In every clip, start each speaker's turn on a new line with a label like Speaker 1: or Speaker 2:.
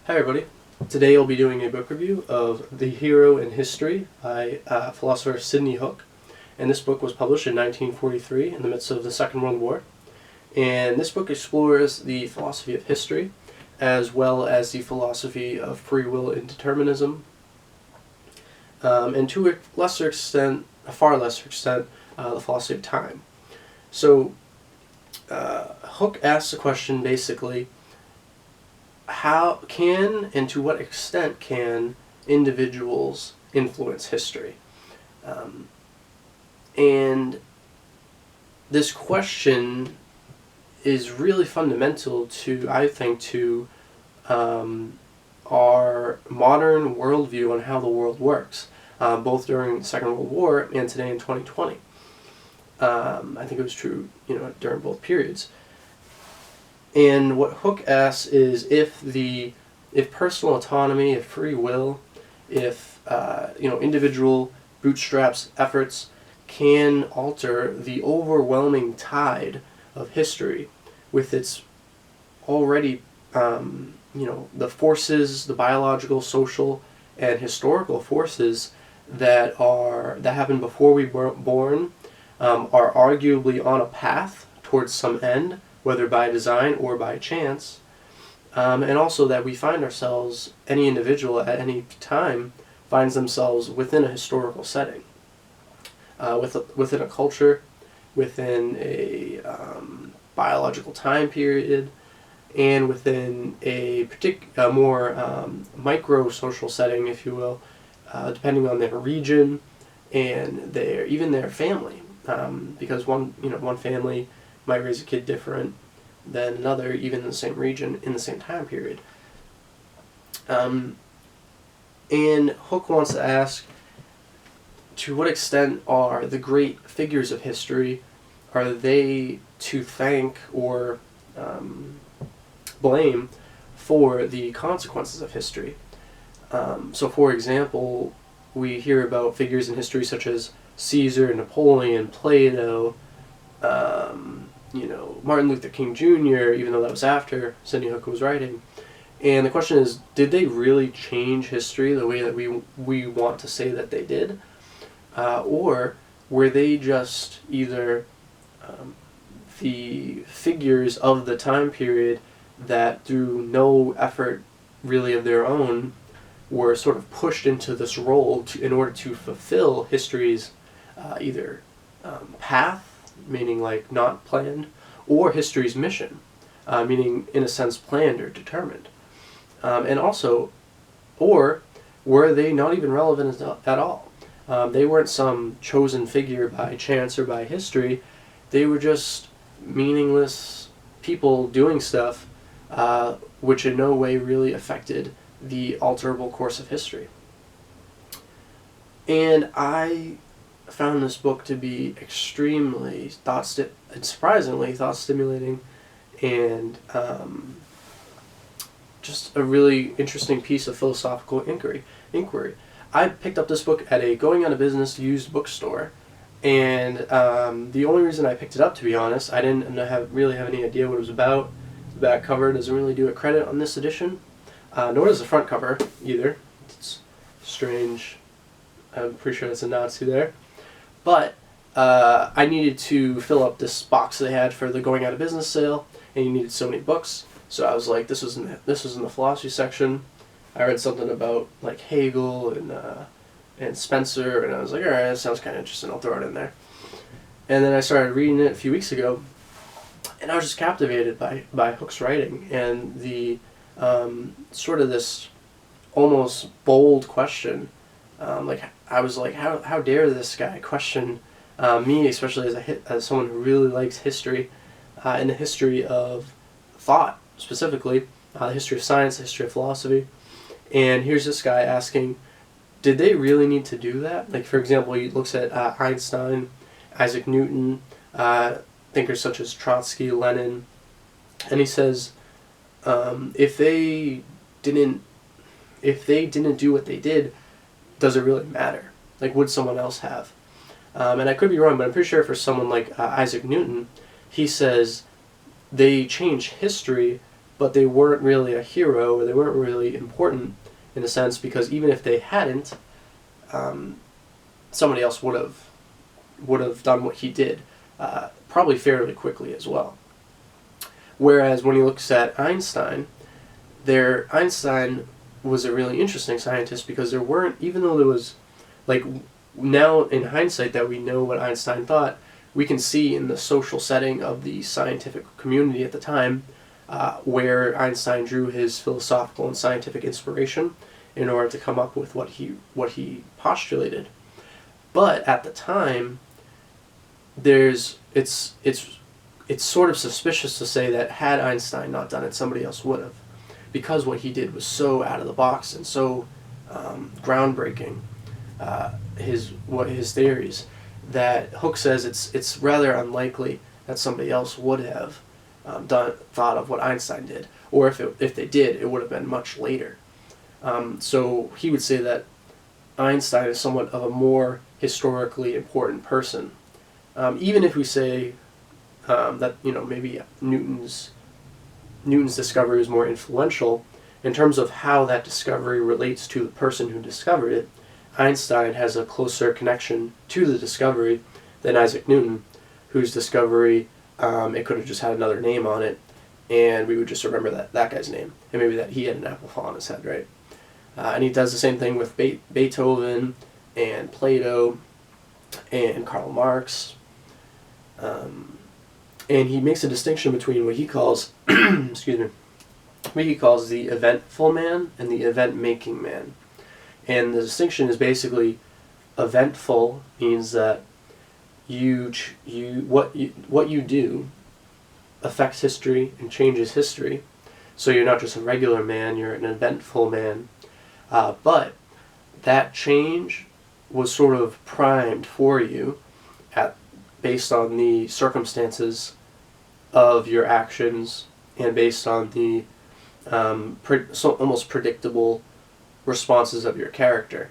Speaker 1: Hi everybody. Today I'll be doing a book review of The Hero in History by philosopher Sidney Hook. And this book was published in 1943 in the midst of the Second World War. And this book explores the philosophy of history as well as the philosophy of free will and determinism. And to a lesser extent, a far lesser extent, the philosophy of time. So Hook asks the question basically, how can and to what extent can individuals influence history? And this question is really fundamental to, I think, to our modern worldview on how the world works, both during the Second World War and today in 2020. I think it was true, during both periods. And what Hook asks is if personal autonomy, if free will, if individual bootstraps efforts can alter the overwhelming tide of history with its already the forces, the biological, social, and historical forces that happen before we were born are arguably on a path towards some end, whether by design or by chance, and also that we find ourselves, any individual at any time finds themselves within a historical setting, within a culture, within a biological time period, and within a more micro-social setting, if you will, depending on their region and even their family, because one family might raise a kid different than another, even in the same region, in the same time period. And Hook wants to ask, to what extent are the great figures of history, are they to thank or blame for the consequences of history? So for example, we hear about figures in history such as Caesar, Napoleon, Plato, Martin Luther King Jr., even though that was after Sidney Hook was writing. And the question is, did they really change history the way that we want to say that they did? Or were they just either the figures of the time period that through no effort really of their own were sort of pushed into this role in order to fulfill history's either path, meaning like not planned, or history's mission, meaning in a sense planned or determined. And also, or were they not even relevant at all? They weren't some chosen figure by chance or by history. They were just meaningless people doing stuff which in no way really affected the alterable course of history. And I found this book to be extremely surprisingly thought-stimulating, and just a really interesting piece of philosophical inquiry. I picked up this book at a going out of business used bookstore, and the only reason I picked it up, to be honest, I didn't really have any idea what it was about. The back cover doesn't really do it credit on this edition, nor does the front cover either. It's strange. I'm pretty sure that's a Nazi there. But I needed to fill up this box they had for the going out of business sale, and you needed so many books. So I was like, this was in the philosophy section. I read something about like Hegel and Spencer, and I was like, all right, that sounds kind of interesting. I'll throw it in there. And then I started reading it a few weeks ago, and I was just captivated by Hook's writing and the sort of this almost bold question. I was like, how dare this guy question me, especially as someone who really likes history, and the history of thought specifically, the history of science, the history of philosophy. And here's this guy asking, did they really need to do that? Like, for example, he looks at Einstein, Isaac Newton, thinkers such as Trotsky, Lenin, and he says, if they didn't do what they did, does it really matter? Like, would someone else have? And I could be wrong, but I'm pretty sure for someone like Isaac Newton, he says they change history but they weren't really a hero, or they weren't really important in a sense, because even if they hadn't, somebody else would have done what he did, probably fairly quickly as well. Whereas when he looks at Einstein, Einstein was a really interesting scientist, because there weren't, even though there was, like, now in hindsight that we know what Einstein thought, we can see in the social setting of the scientific community at the time where Einstein drew his philosophical and scientific inspiration in order to come up with what he postulated. But at the time, it's sort of suspicious to say that had Einstein not done it, somebody else would have, because what he did was so out of the box and so groundbreaking, his theories, that Hooke says it's rather unlikely that somebody else would have thought of what Einstein did, or if they did, it would have been much later. So he would say that Einstein is somewhat of a more historically important person, even if we say that maybe Newton's discovery is more influential in terms of how that discovery relates to the person who discovered it. Einstein has a closer connection to the discovery than Isaac Newton, whose discovery, it could have just had another name on it, and we would just remember that guy's name, and maybe that he had an apple fall on his head, right? And he does the same thing with Beethoven and Plato and Karl Marx. And he makes a distinction between what he calls, what he calls the eventful man and the event-making man. And the distinction is basically, eventful means that what you do affects history and changes history. So you're not just a regular man, you're an eventful man. But that change was sort of primed for you based on the circumstances of your actions and based on the almost predictable responses of your character.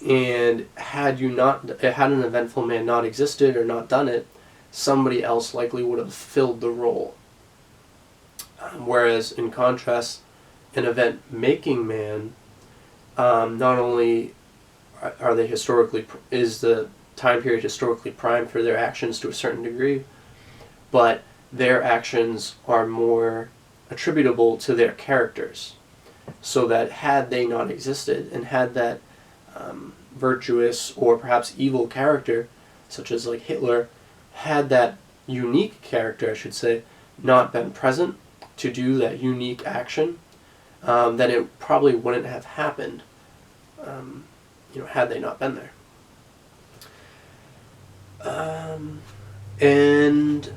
Speaker 1: And had an eventful man not existed or not done it, somebody else likely would have filled the role. Whereas in contrast, an event-making man, not only are they is the time period historically primed for their actions to a certain degree, but their actions are more attributable to their characters. So that had they not existed, and had that virtuous or perhaps evil character, such as like Hitler, had that unique character, I should say, not been present to do that unique action, then it probably wouldn't have happened, had they not been there. And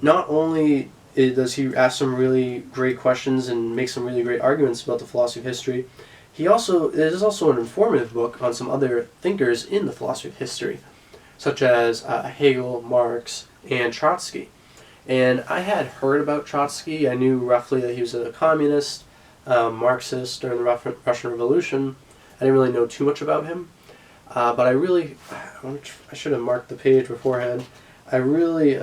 Speaker 1: not only does he ask some really great questions and make some really great arguments about the philosophy of history, it is also an informative book on some other thinkers in the philosophy of history, such as Hegel, Marx, and Trotsky. And I had heard about Trotsky. I knew roughly that he was a communist, Marxist during the Russian Revolution. I didn't really know too much about him, but I should have marked the page beforehand. I really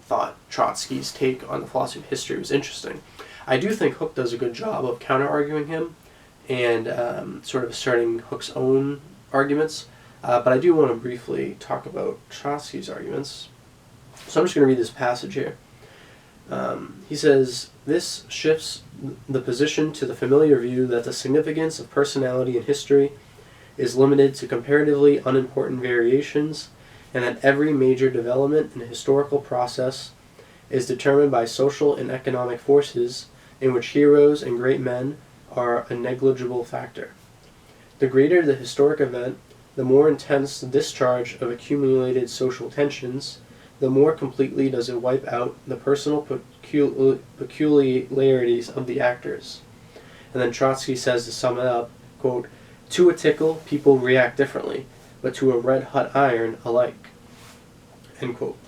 Speaker 1: thought Trotsky's take on the philosophy of history was interesting. I do think Hooke does a good job of counter-arguing him and sort of asserting Hooke's own arguments, but I do want to briefly talk about Trotsky's arguments. So I'm just going to read this passage here. He says, "This shifts the position to the familiar view that the significance of personality in history is limited to comparatively unimportant variations, and that every major development in a historical process is determined by social and economic forces in which heroes and great men are a negligible factor. The greater the historic event, the more intense the discharge of accumulated social tensions, the more completely does it wipe out the personal peculiarities of the actors." And then Trotsky says, to sum it up, quote, "To a tickle, people react differently, but to a red-hot iron alike." End quote.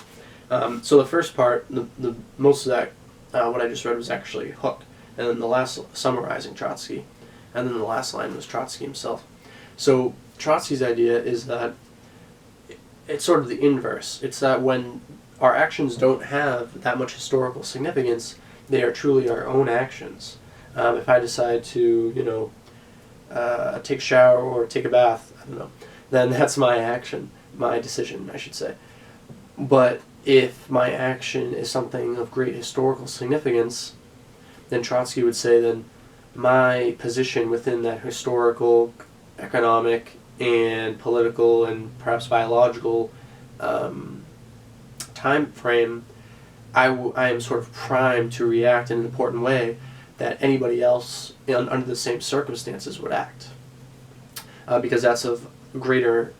Speaker 1: So the first part, the most of that, what I just read was actually Hooke, and then the last summarizing Trotsky, and then the last line was Trotsky himself. So Trotsky's idea is that it's sort of the inverse. It's that when our actions don't have that much historical significance. They are truly our own actions. If I decide to, take a shower or take a bath, I don't know, then that's my action, my decision, I should say. But if my action is something of great historical significance, then Trotsky would say then my position within that historical, economic, and political, and perhaps biological time frame, I am sort of primed to react in an important way that anybody else under the same circumstances would act. Because that's of greater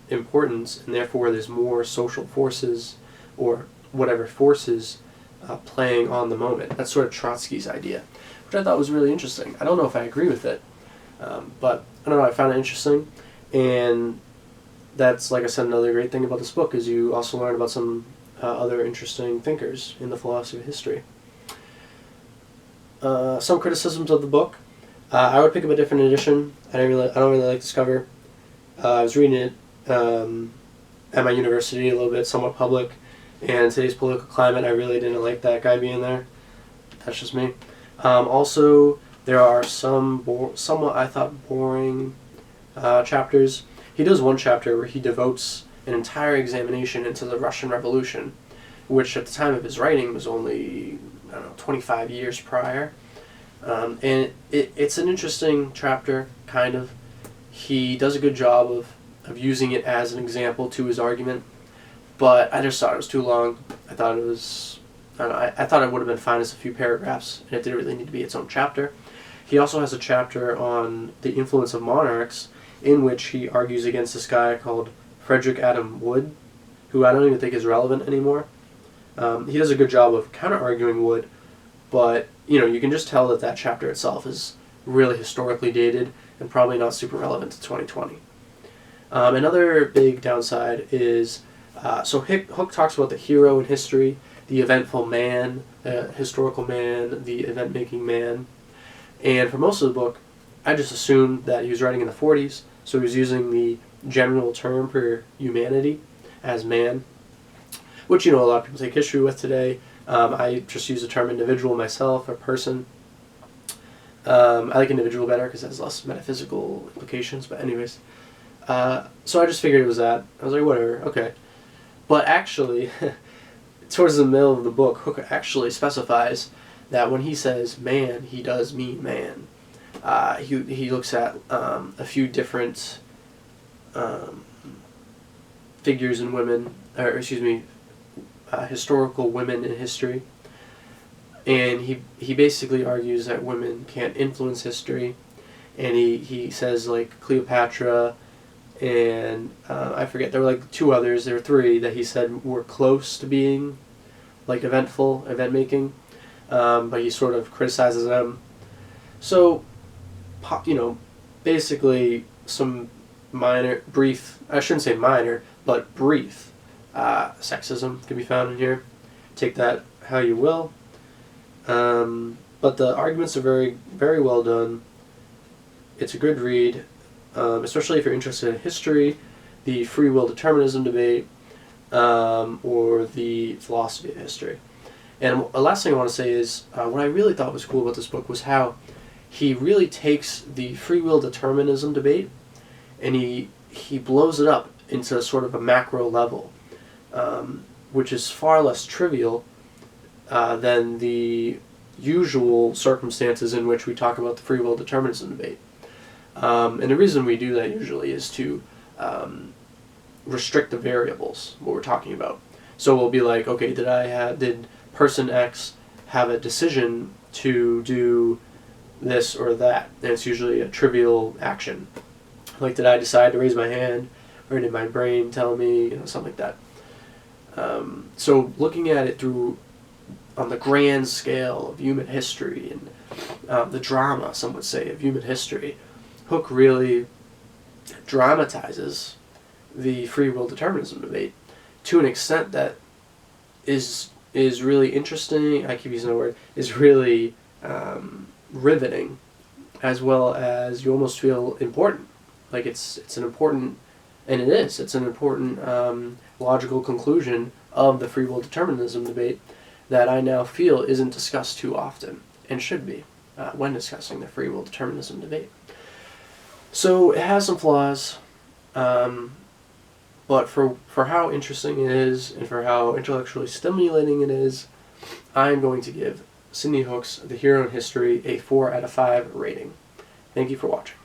Speaker 1: importance, and therefore there's more social forces, or whatever forces, playing on the moment. That's sort of Trotsky's idea, which I thought was really interesting. I don't know if I agree with it, but I don't know, I found it interesting, and that's, like I said, another great thing about this book is you also learn about some other interesting thinkers in the philosophy of history. Some criticisms of the book. I would pick up a different edition. I don't really like this cover. I was reading it at my university a little bit, somewhat public, and today's political climate, I really didn't like that guy being there. That's just me. Also, there are some somewhat, I thought, boring chapters. He does one chapter where he devotes an entire examination into the Russian Revolution, which at the time of his writing was only, 25 years prior. And it's an interesting chapter, kind of. He does a good job of using it as an example to his argument, but I just thought it was too long. I thought it was, I thought it would have been fine as a few paragraphs, and it didn't really need to be its own chapter. He also has a chapter on the influence of monarchs, in which he argues against this guy called Frederick Adam Wood, who I don't even think is relevant anymore. He does a good job of counter-arguing Wood, but you can just tell that that chapter itself is really historically dated and probably not super relevant to 2020. Another big downside is, so Hook talks about the hero in history, the eventful man, the historical man, the event-making man, and for most of the book, I just assumed that he was writing in the 40s, so he was using the general term for humanity as man, which, a lot of people take issue with today. I just use the term individual myself, or person. I like individual better because it has less metaphysical implications, but anyways. So I just figured it was that. I was like, whatever, okay. But actually, towards the middle of the book, Hook actually specifies that when he says man, he does mean man. He looks at a few different figures in women, or excuse me, historical women in history, and he basically argues that women can't influence history, and he says like Cleopatra and I forget, there were like two others, there were three that he said were close to being like event making, but he sort of criticizes them. So basically some brief, I shouldn't say minor, but brief sexism can be found in here. Take that how you will. But the arguments are very, very well done. It's a good read, especially if you're interested in history, the free will determinism debate, or the philosophy of history. And the last thing I want to say is, what I really thought was cool about this book was how he really takes the free will determinism debate and he blows it up into sort of a macro level, which is far less trivial than the usual circumstances in which we talk about the free will determinism debate. And the reason we do that usually is to restrict the variables, what we're talking about. So we'll be like, okay, did person X have a decision to do this or that? And it's usually a trivial action. Like, did I decide to raise my hand, or did my brain tell me, something like that. So looking at it on the grand scale of human history and the drama, some would say, of human history, Hook really dramatizes the free will determinism debate to an extent that is really interesting. I keep using the word, is really riveting, as well as you almost feel important. Like it's an important, and it is, it's an important logical conclusion of the free will determinism debate that I now feel isn't discussed too often, and should be, when discussing the free will determinism debate. So it has some flaws, but for how interesting it is, and for how intellectually stimulating it is, I'm going to give Sidney Hook's The Hero in History a 4 out of 5 rating. Thank you for watching.